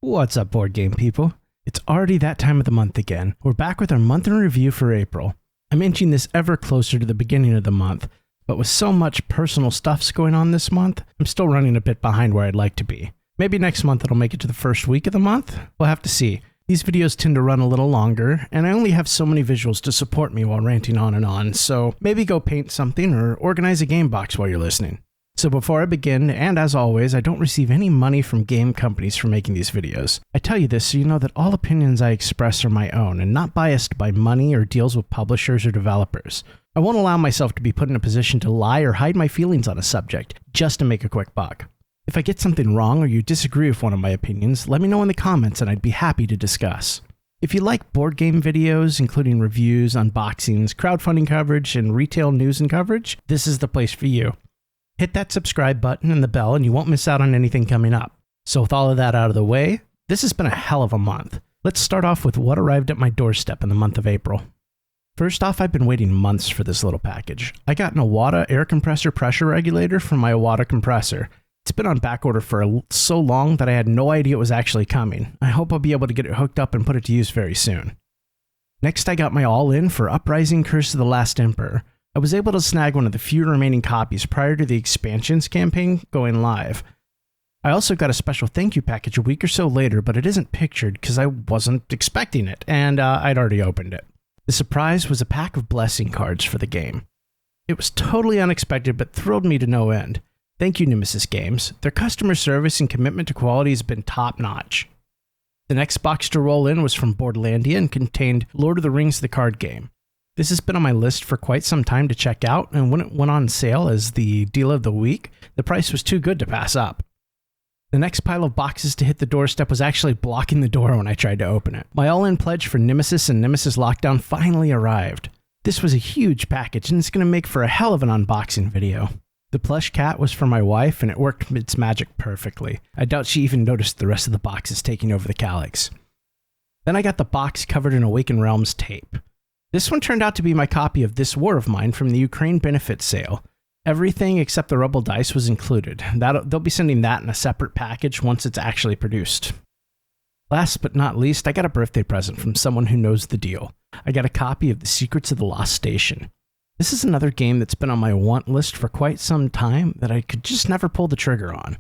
What's up, board game people? It's already that time of the month again. We're back with our month in review for April. I'm inching this ever closer to the beginning of the month, but with so much personal stuffs going on this month, I'm still running a bit behind where I'd like to be. Maybe next month it'll make it to the first week of the month? We'll have to see. These videos tend to run a little longer, and I only have so many visuals to support me while ranting on and on, so maybe go paint something or organize a game box while you're listening. So before I begin, and as always, I don't receive any money from game companies for making these videos. I tell you this so you know that all opinions I express are my own and not biased by money or deals with publishers or developers. I won't allow myself to be put in a position to lie or hide my feelings on a subject just to make a quick buck. If I get something wrong or you disagree with one of my opinions, let me know in the comments and I'd be happy to discuss. If you like board game videos, including reviews, unboxings, crowdfunding coverage, and retail news and coverage, this is the place for you. Hit that subscribe button and the bell and you won't miss out on anything coming up. So with all of that out of the way, this has been a hell of a month. Let's start off with what arrived at my doorstep in the month of April. First off, I've been waiting months for this little package. I got an Aetas air compressor pressure regulator from my Aetas compressor. It's been on back order for so long that I had no idea it was actually coming. I hope I'll be able to get it hooked up and put it to use very soon. Next, I got my all-in for Uprising Curse of the Last Emperor. I was able to snag one of the few remaining copies prior to the expansions campaign going live. I also got a special thank you package a week or so later, but it isn't pictured because I wasn't expecting it, and I'd already opened it. The surprise was a pack of blessing cards for the game. It was totally unexpected, but thrilled me to no end. Thank you, Nemesis Games. Their customer service and commitment to quality has been top-notch. The next box to roll in was from Boardlandia and contained Lord of the Rings the card game. This has been on my list for quite some time to check out, and when it went on sale as the deal of the week, the price was too good to pass up. The next pile of boxes to hit the doorstep was actually blocking the door when I tried to open it. My all-in pledge for Nemesis and Nemesis Lockdown finally arrived. This was a huge package, and it's going to make for a hell of an unboxing video. The plush cat was for my wife, and it worked its magic perfectly. I doubt she even noticed the rest of the boxes taking over the calyx. Then I got the box covered in Awakened Realms tape. This one turned out to be my copy of This War of Mine from the Ukraine benefit sale. Everything except the Rebel dice was included. They'll be sending that in a separate package once it's actually produced. Last but not least, I got a birthday present from someone who knows the deal. I got a copy of The Secrets of the Lost Station. This is another game that's been on my want list for quite some time that I could just never pull the trigger on.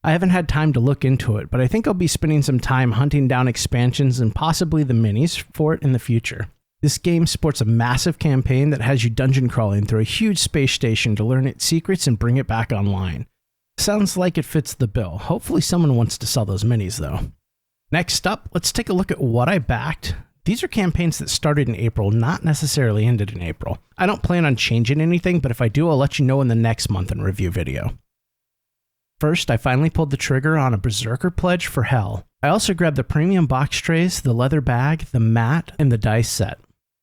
I haven't had time to look into it, but I think I'll be spending some time hunting down expansions and possibly the minis for it in the future. This game sports a massive campaign that has you dungeon crawling through a huge space station to learn its secrets and bring it back online. Sounds like it fits the bill. Hopefully someone wants to sell those minis though. Next up, let's take a look at what I backed. These are campaigns that started in April, not necessarily ended in April. I don't plan on changing anything, but if I do, I'll let you know in the next month in review video. First, I finally pulled the trigger on a Berserker pledge for Hell. I also grabbed the premium box trays, the leather bag, the mat, and the dice set.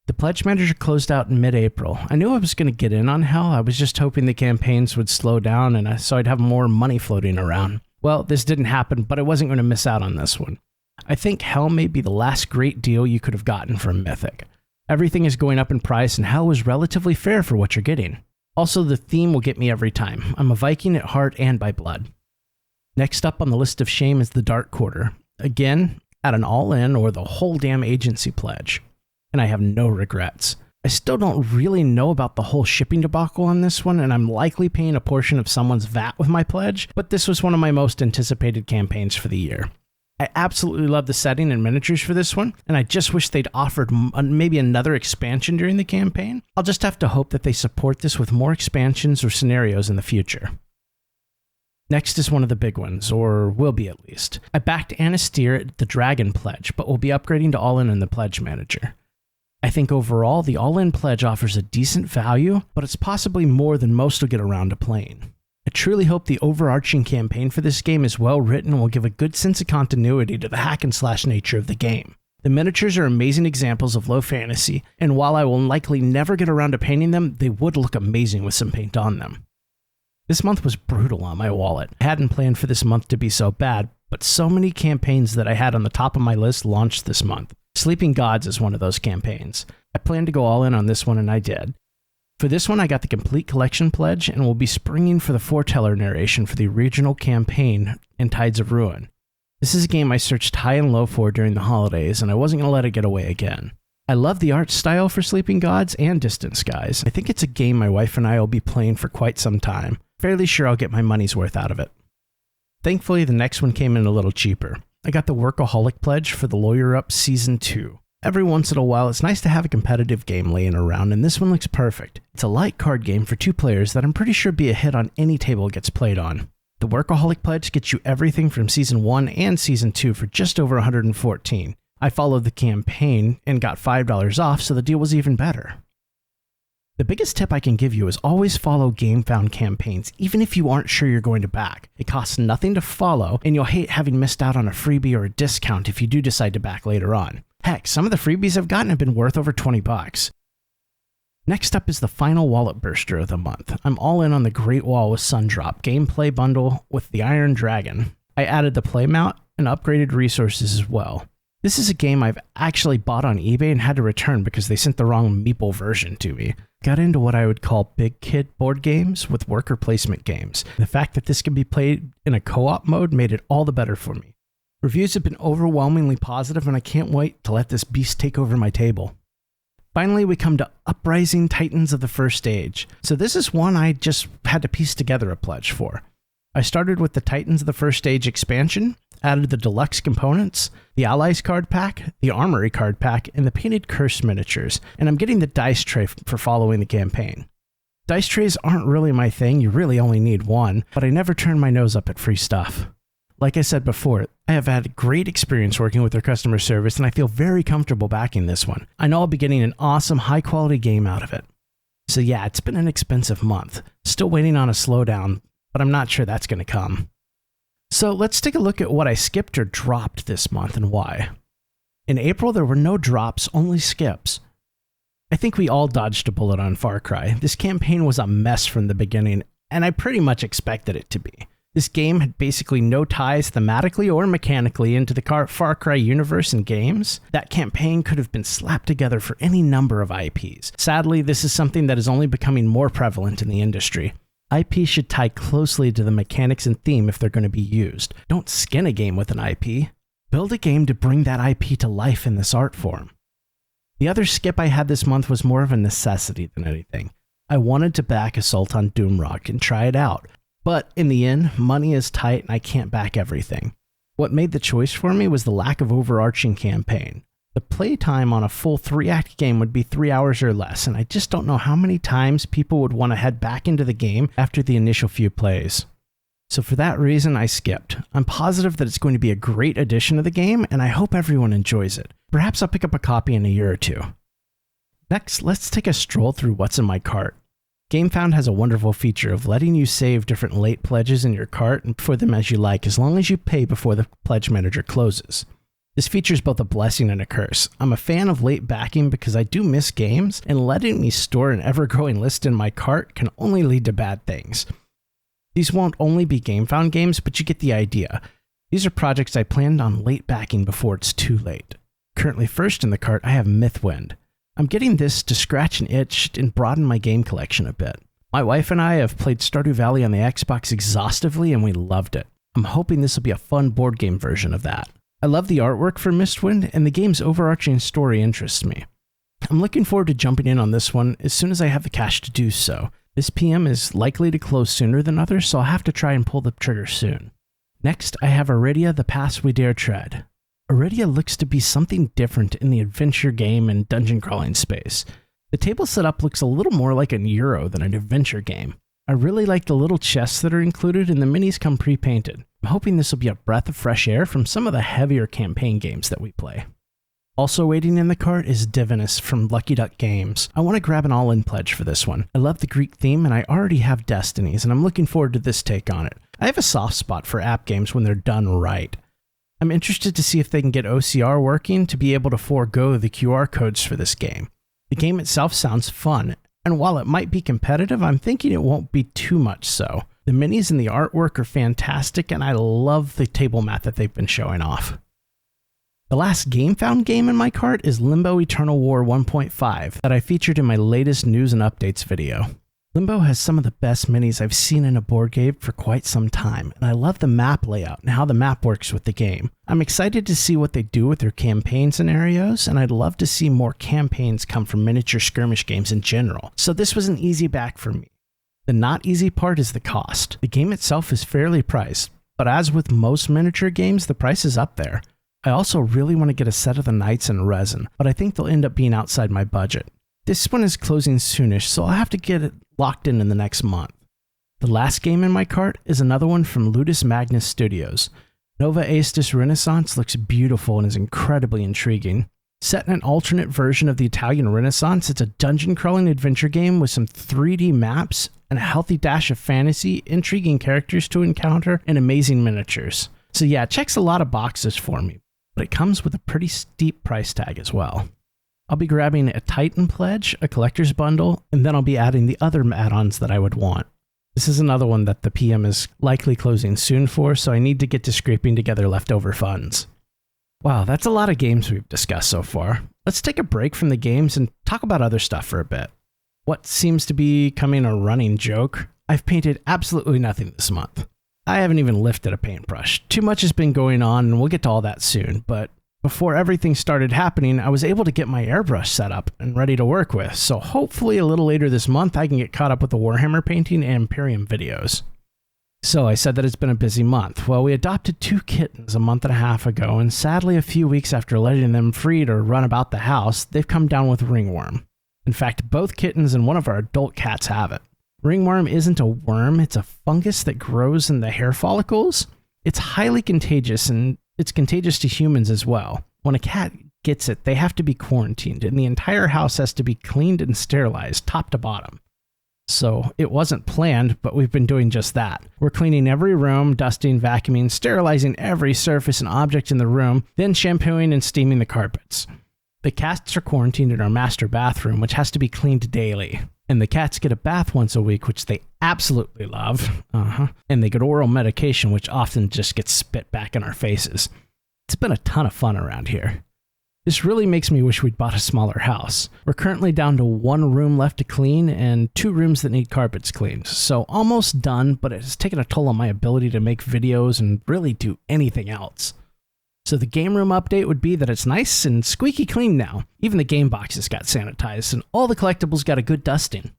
The pledge manager closed out in mid-April. I knew I was going to get in on Hell. I was just hoping the campaigns would slow down and so I'd have more money floating around. Well, this didn't happen, but I wasn't going to miss out on this one. I think Hell may be the last great deal you could have gotten from Mythic. Everything is going up in price and Hell was relatively fair for what you're getting. Also, the theme will get me every time. I'm a Viking at heart and by blood. Next up on the list of shame is the Dark Quarter. Again, at an all-in or the whole damn agency pledge. And I have no regrets. I still don't really know about the whole shipping debacle on this one, and I'm likely paying a portion of someone's VAT with my pledge, but this was one of my most anticipated campaigns for the year. I absolutely love the setting and miniatures for this one, and I just wish they'd offered maybe another expansion during the campaign. I'll just have to hope that they support this with more expansions or scenarios in the future. Next is one of the big ones, or will be at least. I backed Anastyr at the Dragon Pledge, but will be upgrading to All-In in the Pledge Manager. I think overall, the All-In Pledge offers a decent value, but it's possibly more than most will get around to playing. I truly hope the overarching campaign for this game is well written and will give a good sense of continuity to the hack-and-slash nature of the game. The miniatures are amazing examples of low fantasy, and while I will likely never get around to painting them, they would look amazing with some paint on them. This month was brutal on my wallet. I hadn't planned for this month to be so bad, but so many campaigns that I had on the top of my list launched this month. Sleeping Gods is one of those campaigns. I planned to go all in on this one and I did. For this one I got the Complete Collection pledge and will be springing for the foreteller narration for the original campaign in Tides of Ruin. This is a game I searched high and low for during the holidays, and I wasn't going to let it get away again. I love the art style for Sleeping Gods and Distant Skies. I think it's a game my wife and I will be playing for quite some time. Fairly sure I'll get my money's worth out of it. Thankfully, the next one came in a little cheaper. I got the Workaholic Pledge for the Lawyer Up Season 2. Every once in a while, it's nice to have a competitive game laying around, and this one looks perfect. It's a light card game for 2 players that I'm pretty sure be a hit on any table it gets played on. The Workaholic Pledge gets you everything from Season 1 and Season 2 for just over $114. I followed the campaign and got $5 off, so the deal was even better. The biggest tip I can give you is always follow GameFound campaigns, even if you aren't sure you're going to back. It costs nothing to follow, and you'll hate having missed out on a freebie or a discount if you do decide to back later on. Heck, some of the freebies I've gotten have been worth over $20. Next up is the final wallet burster of the month. I'm all in on the Great Wall with Sundrop gameplay bundle with the Iron Dragon. I added the playmount and upgraded resources as well. This is a game I've actually bought on eBay and had to return because they sent the wrong Meeple version to me. Got into what I would call big kid board games with worker placement games. The fact that this can be played in a co-op mode made it all the better for me. Reviews have been overwhelmingly positive, and I can't wait to let this beast take over my table. Finally, we come to Uprising Titans of the First Age. So this is one I just had to piece together a pledge for. I started with the Titans of the First Age expansion, added the deluxe components, the Allies card pack, the Armory card pack, and the painted curse miniatures, and I'm getting the dice tray for following the campaign. Dice trays aren't really my thing, you really only need one, but I never turn my nose up at free stuff. Like I said before, I have had a great experience working with their customer service, and I feel very comfortable backing this one. I know I'll be getting an awesome, high-quality game out of it. So yeah, it's been an expensive month. Still waiting on a slowdown, but I'm not sure that's going to come. So let's take a look at what I skipped or dropped this month and why. In April, there were no drops, only skips. I think we all dodged a bullet on Far Cry. This campaign was a mess from the beginning, and I pretty much expected it to be. This game had basically no ties thematically or mechanically into the Far Cry universe and games. That campaign could have been slapped together for any number of IPs. Sadly, this is something that is only becoming more prevalent in the industry. IP should tie closely to the mechanics and theme if they're going to be used. Don't skin a game with an IP. Build a game to bring that IP to life in this art form. The other skip I had this month was more of a necessity than anything. I wanted to back Assault on Doomrock and try it out. But in the end, money is tight and I can't back everything. What made the choice for me was the lack of overarching campaign. The playtime on a full 3-act game would be 3 hours or less, and I just don't know how many times people would want to head back into the game after the initial few plays. So for that reason, I skipped. I'm positive that it's going to be a great addition to the game, and I hope everyone enjoys it. Perhaps I'll pick up a copy in a year or two. Next, let's take a stroll through what's in my cart. GameFound has a wonderful feature of letting you save different late pledges in your cart and for them as you like, as long as you pay before the pledge manager closes. This feature is both a blessing and a curse. I'm a fan of late backing because I do miss games, and letting me store an ever-growing list in my cart can only lead to bad things. These won't only be GameFound games, but you get the idea. These are projects I planned on late backing before it's too late. Currently first in the cart, I have Mythwind. I'm getting this to scratch an itch and broaden my game collection a bit. My wife and I have played Stardew Valley on the Xbox exhaustively, and we loved it. I'm hoping this will be a fun board game version of that. I love the artwork for Mythwind, and the game's overarching story interests me. I'm looking forward to jumping in on this one as soon as I have the cash to do so. This PM is likely to close sooner than others, so I'll have to try and pull the trigger soon. Next, I have Arydia, The Path We Dare Tread. Arydia looks to be something different in the adventure game and dungeon crawling space. The table setup looks a little more like an Euro than an adventure game. I really like the little chests that are included, and the minis come pre-painted. I'm hoping this will be a breath of fresh air from some of the heavier campaign games that we play. Also waiting in the cart is Divinus from Lucky Duck Games. I want to grab an all-in pledge for this one. I love the Greek theme, and I already have Destinies, and I'm looking forward to this take on it. I have a soft spot for app games when they're done right. I'm interested to see if they can get OCR working to be able to forego the QR codes for this game. The game itself sounds fun, and while it might be competitive, I'm thinking it won't be too much so. The minis and the artwork are fantastic, and I love the table mat that they've been showing off. The last GameFound game in my cart is Limbo Eternal War 1.5 that I featured in my latest news and updates video. Limbo has some of the best minis I've seen in a board game for quite some time, and I love the map layout and how the map works with the game. I'm excited to see what they do with their campaign scenarios, and I'd love to see more campaigns come from miniature skirmish games in general, so this was an easy back for me. The not easy part is the cost. The game itself is fairly priced, but as with most miniature games, the price is up there. I also really want to get a set of the knights in resin, but I think they'll end up being outside my budget. This one is closing soonish, so I'll have to get it locked in the next month. The last game in my cart is another one from Ludus Magnus Studios. Nova Aetas Renaissance looks beautiful and is incredibly intriguing. Set in an alternate version of the Italian Renaissance, it's a dungeon-crawling adventure game with some 3D maps and a healthy dash of fantasy, intriguing characters to encounter, and amazing miniatures. So yeah, it checks a lot of boxes for me, but it comes with a pretty steep price tag as well. I'll be grabbing a Titan Pledge, a collector's bundle, and then I'll be adding the other add-ons that I would want. This is another one that the PM is likely closing soon for, so I need to get to scraping together leftover funds. Wow, that's a lot of games we've discussed so far. Let's take a break from the games and talk about other stuff for a bit. What seems to be becoming a running joke? I've painted absolutely nothing this month. I haven't even lifted a paintbrush. Too much has been going on, and we'll get to all that soon, but before everything started happening, I was able to get my airbrush set up and ready to work with, so hopefully a little later this month I can get caught up with the Warhammer painting and Imperium videos. So I said that it's been a busy month. Well, we adopted 2 kittens a month and a half ago, and sadly a few weeks after letting them free to run about the house, they've come down with ringworm. In fact, both kittens and one of our adult cats have it. Ringworm isn't a worm, it's a fungus that grows in the hair follicles. It's highly contagious, and it's contagious to humans as well. When a cat gets it, they have to be quarantined, and the entire house has to be cleaned and sterilized, top to bottom. So it wasn't planned, but we've been doing just that. We're cleaning every room, dusting, vacuuming, sterilizing every surface and object in the room, then shampooing and steaming the carpets. The cats are quarantined in our master bathroom, which has to be cleaned daily. And the cats get a bath once a week, which they absolutely love. And they get oral medication, which often just gets spit back in our faces. It's been a ton of fun around here. This really makes me wish we'd bought a smaller house. We're currently down to 1 room left to clean and 2 rooms that need carpets cleaned. So almost done, but it has taken a toll on my ability to make videos and really do anything else. So the game room update would be that it's nice and squeaky clean now. Even the game boxes got sanitized and all the collectibles got a good dusting.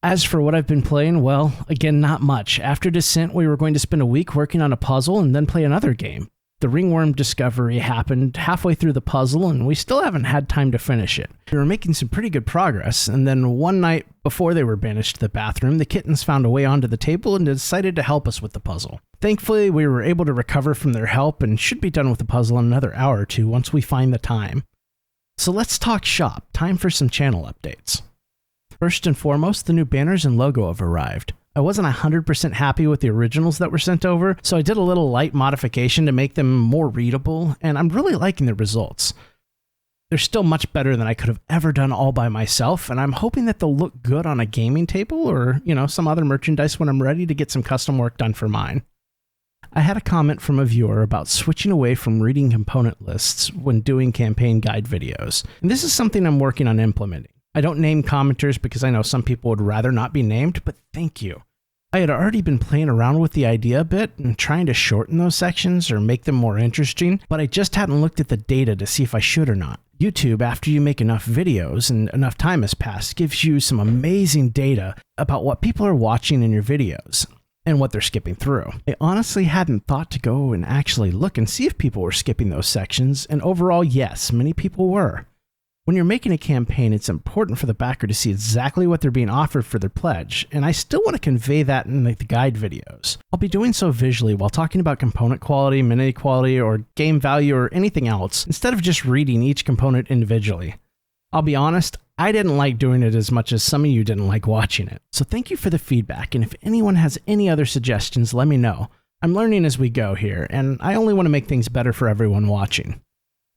As for what I've been playing, well, again, not much. After Descent, we were going to spend a week working on a puzzle and then play another game. The ringworm discovery happened halfway through the puzzle and we still haven't had time to finish it. We were making some pretty good progress, and then one night before they were banished to the bathroom, the kittens found a way onto the table and decided to help us with the puzzle. Thankfully, we were able to recover from their help and should be done with the puzzle in another hour or two once we find the time. So let's talk shop. Time for some channel updates. First and foremost, the new banners and logo have arrived. I wasn't 100% happy with the originals that were sent over, so I did a little light modification to make them more readable, and I'm really liking the results. They're still much better than I could have ever done all by myself, and I'm hoping that they'll look good on a gaming table or, some other merchandise when I'm ready to get some custom work done for mine. I had a comment from a viewer about switching away from reading component lists when doing campaign guide videos, and this is something I'm working on implementing. I don't name commenters because I know some people would rather not be named, but thank you. I had already been playing around with the idea a bit and trying to shorten those sections or make them more interesting, but I just hadn't looked at the data to see if I should or not. YouTube, after you make enough videos and enough time has passed, gives you some amazing data about what people are watching in your videos and what they're skipping through. I honestly hadn't thought to go and actually look and see if people were skipping those sections, and overall, yes, many people were. When you're making a campaign, it's important for the backer to see exactly what they're being offered for their pledge, and I still want to convey that in the guide videos. I'll be doing so visually while talking about component quality, mini quality, or game value, or anything else, instead of just reading each component individually. I'll be honest, I didn't like doing it as much as some of you didn't like watching it. So thank you for the feedback, and if anyone has any other suggestions, let me know. I'm learning as we go here, and I only want to make things better for everyone watching.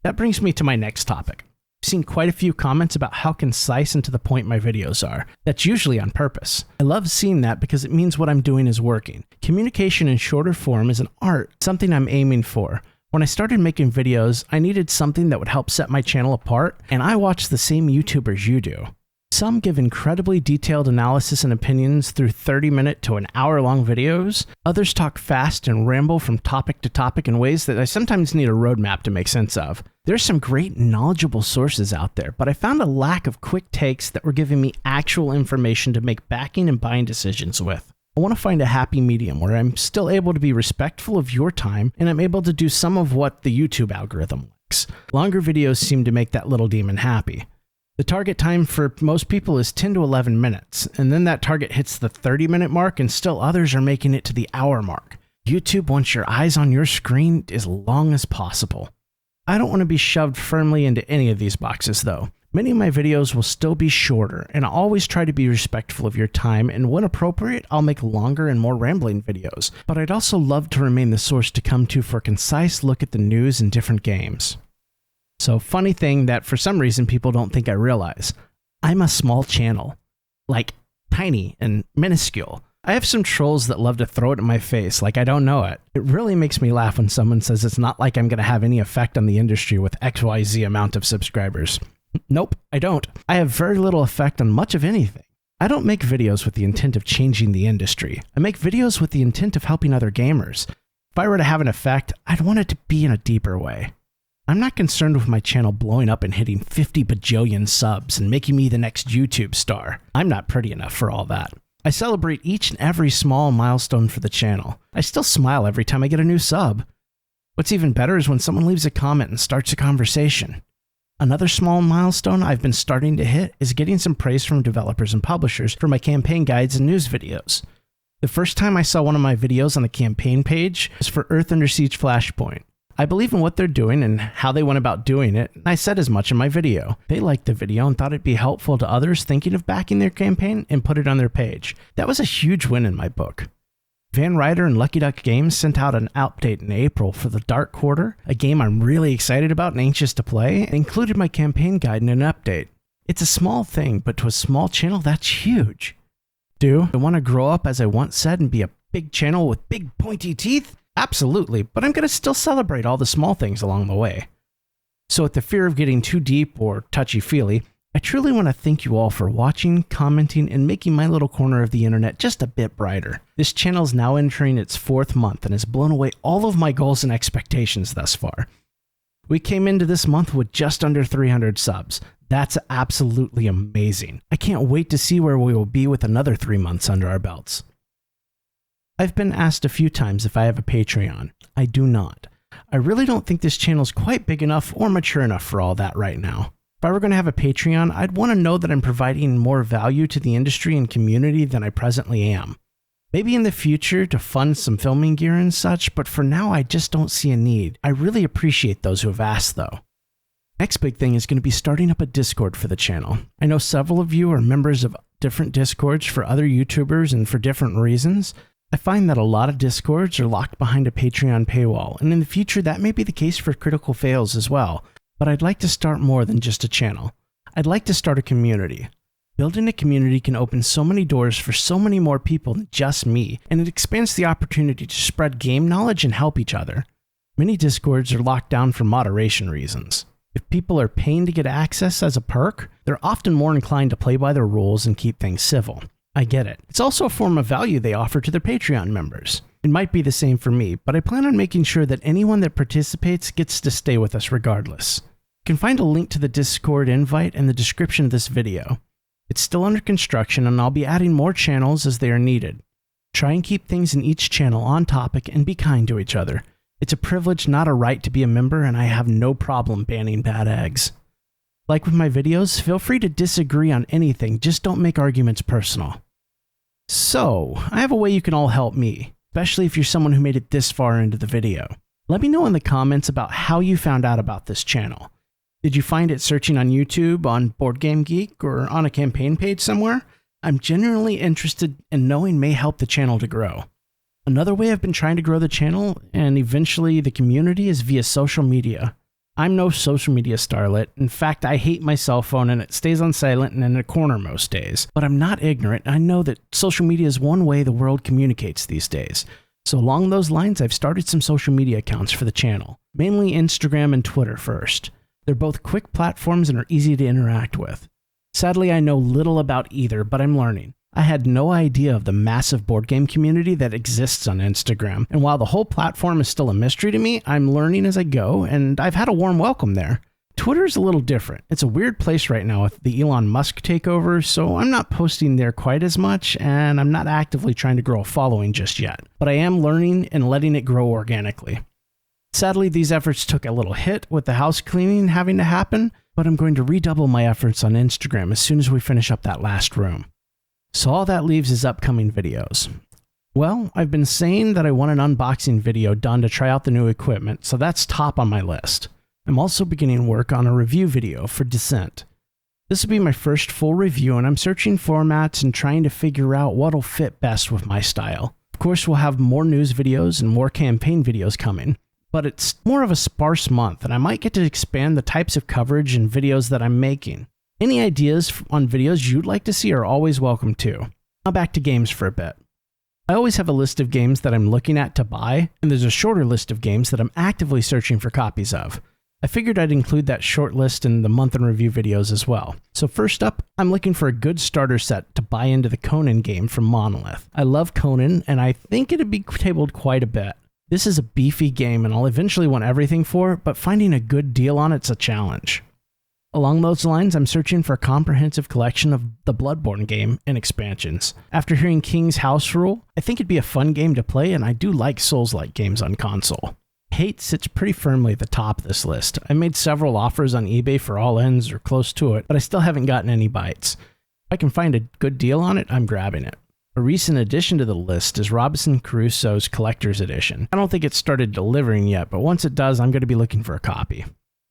That brings me to my next topic. I've seen quite a few comments about how concise and to the point my videos are. That's usually on purpose. I love seeing that because it means what I'm doing is working. Communication in shorter form is an art, something I'm aiming for. When I started making videos, I needed something that would help set my channel apart, and I watch the same YouTubers you do. Some give incredibly detailed analysis and opinions through 30-minute to an hour-long videos. Others talk fast and ramble from topic to topic in ways that I sometimes need a roadmap to make sense of. There's some great knowledgeable sources out there, but I found a lack of quick takes that were giving me actual information to make backing and buying decisions with. I want to find a happy medium where I'm still able to be respectful of your time and I'm able to do some of what the YouTube algorithm likes. Longer videos seem to make that little demon happy. The target time for most people is 10 to 11 minutes, and then that target hits the 30-minute mark and still others are making it to the hour mark. YouTube wants your eyes on your screen as long as possible. I don't want to be shoved firmly into any of these boxes though. Many of my videos will still be shorter, and I always try to be respectful of your time, and when appropriate, I'll make longer and more rambling videos. But I'd also love to remain the source to come to for a concise look at the news and different games. So, funny thing that for some reason people don't think I realize. I'm a small channel. Like, tiny and minuscule. I have some trolls that love to throw it in my face like I don't know it. It really makes me laugh when someone says it's not like I'm going to have any effect on the industry with XYZ amount of subscribers. Nope, I don't. I have very little effect on much of anything. I don't make videos with the intent of changing the industry. I make videos with the intent of helping other gamers. If I were to have an effect, I'd want it to be in a deeper way. I'm not concerned with my channel blowing up and hitting 50 bajillion subs and making me the next YouTube star. I'm not pretty enough for all that. I celebrate each and every small milestone for the channel. I still smile every time I get a new sub. What's even better is when someone leaves a comment and starts a conversation. Another small milestone I've been starting to hit is getting some praise from developers and publishers for my campaign guides and news videos. The first time I saw one of my videos on the campaign page was for Earth Under Siege Flashpoint. I believe in what they're doing and how they went about doing it, and I said as much in my video. They liked the video and thought it'd be helpful to others thinking of backing their campaign and put it on their page. That was a huge win in my book. Van Ryder and Lucky Duck Games sent out an update in April for the Dark Quarter, a game I'm really excited about and anxious to play, and included my campaign guide in an update. It's a small thing, but to a small channel, that's huge. Do I want to grow up, as I once said, and be a big channel with big pointy teeth? Absolutely, but I'm going to still celebrate all the small things along the way. So at the fear of getting too deep or touchy-feely, I truly want to thank you all for watching, commenting, and making my little corner of the internet just a bit brighter. This channel is now entering its 4th month and has blown away all of my goals and expectations thus far. We came into this month with just under 300 subs. That's absolutely amazing. I can't wait to see where we will be with another 3 months under our belts. I've been asked a few times if I have a Patreon. I do not. I really don't think this channel is quite big enough or mature enough for all that right now. If I were going to have a Patreon, I'd want to know that I'm providing more value to the industry and community than I presently am. Maybe in the future to fund some filming gear and such, but for now I just don't see a need. I really appreciate those who have asked though. Next big thing is going to be starting up a Discord for the channel. I know several of you are members of different Discords for other YouTubers and for different reasons. I find that a lot of Discords are locked behind a Patreon paywall, and in the future that may be the case for Critical Fails as well, but I'd like to start more than just a channel. I'd like to start a community. Building a community can open so many doors for so many more people than just me, and it expands the opportunity to spread game knowledge and help each other. Many Discords are locked down for moderation reasons. If people are paying to get access as a perk, they're often more inclined to play by their rules and keep things civil. I get it. It's also a form of value they offer to their Patreon members. It might be the same for me, but I plan on making sure that anyone that participates gets to stay with us regardless. You can find a link to the Discord invite in the description of this video. It's still under construction and I'll be adding more channels as they are needed. Try and keep things in each channel on topic and be kind to each other. It's a privilege, not a right, to be a member, and I have no problem banning bad eggs. Like with my videos, feel free to disagree on anything, just don't make arguments personal. So, I have a way you can all help me, especially if you're someone who made it this far into the video. Let me know in the comments about how you found out about this channel. Did you find it searching on YouTube, on Board Game Geek, or on a campaign page somewhere? I'm genuinely interested in knowing may help the channel to grow. Another way I've been trying to grow the channel, and eventually the community, is via social media. I'm no social media starlet. In fact, I hate my cell phone and it stays on silent and in a corner most days. But I'm not ignorant. I know that social media is one way the world communicates these days. So along those lines, I've started some social media accounts for the channel. Mainly Instagram and Twitter first. They're both quick platforms and are easy to interact with. Sadly, I know little about either, but I'm learning. I had no idea of the massive board game community that exists on Instagram, and while the whole platform is still a mystery to me, I'm learning as I go, and I've had a warm welcome there. Twitter's a little different. It's a weird place right now with the Elon Musk takeover, so I'm not posting there quite as much, and I'm not actively trying to grow a following just yet, but I am learning and letting it grow organically. Sadly, these efforts took a little hit with the house cleaning having to happen, but I'm going to redouble my efforts on Instagram as soon as we finish up that last room. So all that leaves is upcoming videos. Well, I've been saying that I want an unboxing video done to try out the new equipment, so that's top on my list. I'm also beginning work on a review video for Descent. This will be my first full review, and I'm searching formats and trying to figure out what'll fit best with my style. Of course, we'll have more news videos and more campaign videos coming, but it's more of a sparse month, and I might get to expand the types of coverage and videos that I'm making. Any ideas on videos you'd like to see are always welcome too. Now back to games for a bit. I always have a list of games that I'm looking at to buy, and there's a shorter list of games that I'm actively searching for copies of. I figured I'd include that short list in the month in review videos as well. So first up, I'm looking for a good starter set to buy into the Conan game from Monolith. I love Conan, and I think it'd be tabled quite a bit. This is a beefy game and I'll eventually want everything for it, but finding a good deal on it's a challenge. Along those lines, I'm searching for a comprehensive collection of the Bloodborne game and expansions. After hearing King's House Rule, I think it'd be a fun game to play, and I do like Souls-like games on console. Hate sits pretty firmly at the top of this list. I made several offers on eBay for all ends or close to it, but I still haven't gotten any bites. If I can find a good deal on it, I'm grabbing it. A recent addition to the list is Robinson Crusoe's Collector's Edition. I don't think it's started delivering yet, but once it does, I'm going to be looking for a copy.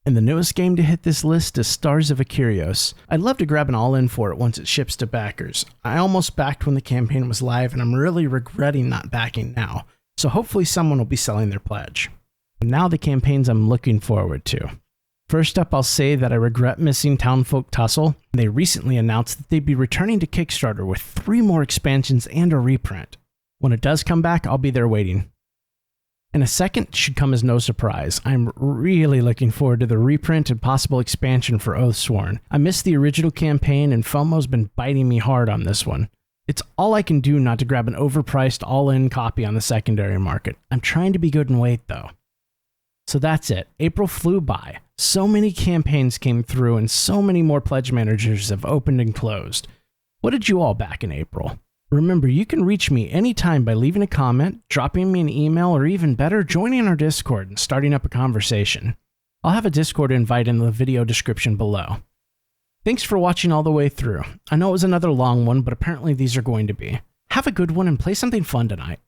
And the newest game to hit this list is Stars of Akarios. I'd love to grab an all-in for it once it ships to backers. I almost backed when the campaign was live, and I'm really regretting not backing now, so hopefully someone will be selling their pledge. And now the campaigns I'm looking forward to. First up, I'll say that I regret missing Townsfolk Tussle. They recently announced that they'd be returning to Kickstarter with 3 more expansions and a reprint. When it does come back, I'll be there waiting. And a second should come as no surprise. I'm really looking forward to the reprint and possible expansion for Oathsworn. I missed the original campaign, and FOMO's been biting me hard on this one. It's all I can do not to grab an overpriced all-in copy on the secondary market. I'm trying to be good and wait, though. So that's it. April flew by. So many campaigns came through, and so many more pledge managers have opened and closed. What did you all back in April? Remember, you can reach me anytime by leaving a comment, dropping me an email, or even better, joining our Discord and starting up a conversation. I'll have a Discord invite in the video description below. Thanks for watching all the way through. I know it was another long one, but apparently these are going to be. Have a good one and play something fun tonight.